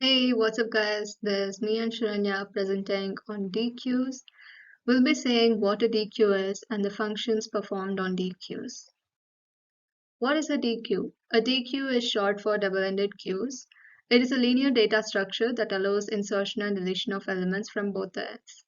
Hey, what's up, guys? This is me and Shuranya presenting on DQs. We'll be saying what a DQ is and the functions performed on DQs. What is a DQ? A DQ is short for double-ended queues. It is a linear data structure that allows insertion and deletion of elements from both ends.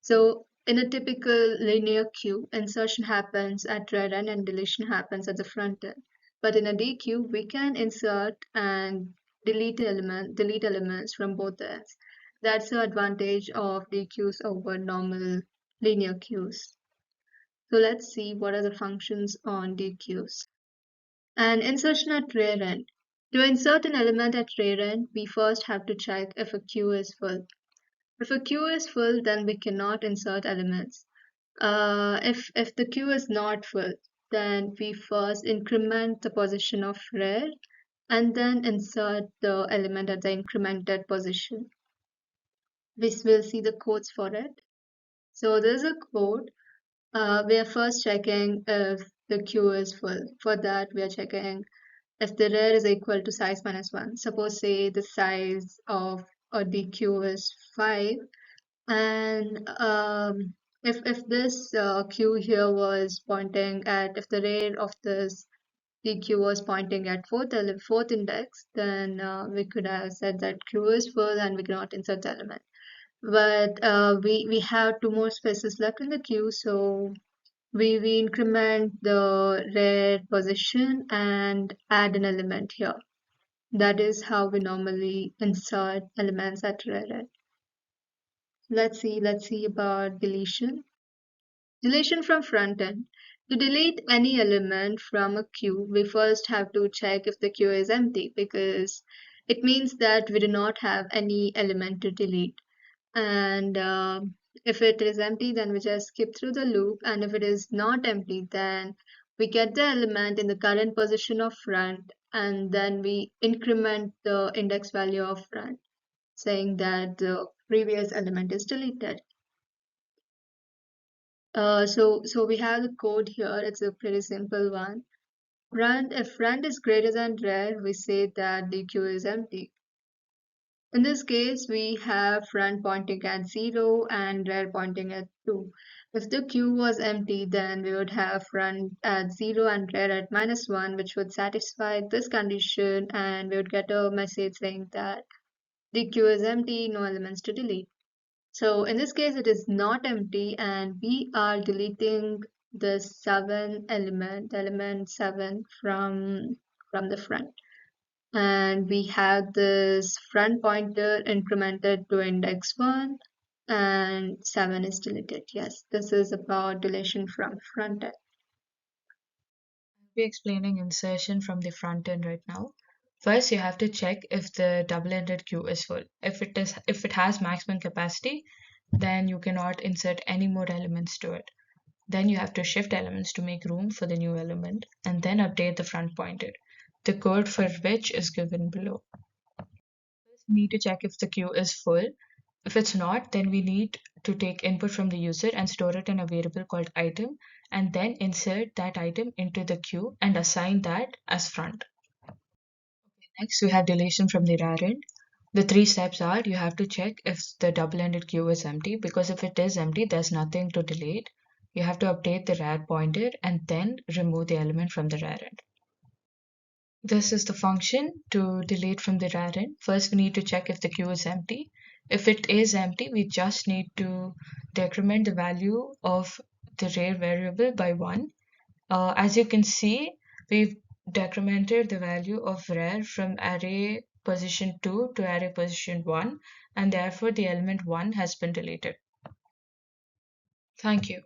So, in a typical linear queue, insertion happens at rear end and deletion happens at the front end. But in a DQ, we can insert and delete elements from both ends. That's the advantage of DQs over normal linear queues. So let's see what are the functions on DQs. And insertion at rear end. To insert an element at rear end, we first have to check if a queue is full. If a queue is full, then we cannot insert elements. If the queue is not full, then we first increment the position of rear and then insert the element at the incremented position. We will see the codes for it. So there's a code. We are first checking if the queue is full. For that, we are checking if the rear is equal to size minus 1. Suppose say the size of the queue is 5, and if this queue here was pointing at, if the rear of this DQ was pointing at fourth index, then we could have said that queue is full and we cannot insert the element. But we have two more spaces left in the queue, so we increment the rear position and add an element here. That is how we normally insert elements at rear. Let's see about deletion. Deletion from front end. To delete any element from a queue, we first have to check if the queue is empty because it means that we do not have any element to delete. And if it is empty, then we just skip through the loop. And if it is not empty, then we get the element in the current position of front and then we increment the index value of front, saying that the previous element is deleted. So we have the code here. It's a pretty simple one. If front is greater than rear, we say that the queue is empty. In this case, we have front pointing at 0 and rear pointing at 2. If the queue was empty, then we would have front at 0 and rear at -1, which would satisfy this condition, and we would get a message saying that the queue is empty, no elements to delete. So in this case, it is not empty, and we are deleting the element 7 from the front. And we have this front pointer incremented to index 1, and 7 is deleted. Yes, this is about deletion from front end. I'll be explaining insertion from the front end right now. First, you have to check if the double-ended queue is full. If it has maximum capacity, then you cannot insert any more elements to it. Then you have to shift elements to make room for the new element and then update the front pointer. The code for which is given below. First, we need to check if the queue is full. If it's not, then we need to take input from the user and store it in a variable called item and then insert that item into the queue and assign that as front. Next, we have deletion from the rear end. The three steps are you have to check if the double-ended queue is empty because if it is empty, there's nothing to delete. You have to update the rear pointer and then remove the element from the rear end. This is the function to delete from the rear end. First, we need to check if the queue is empty. If it is empty, we just need to decrement the value of the rear variable by 1. As you can see, we've decremented the value of rear from array position 2 to array position 1, and therefore the element 1 has been deleted. Thank you.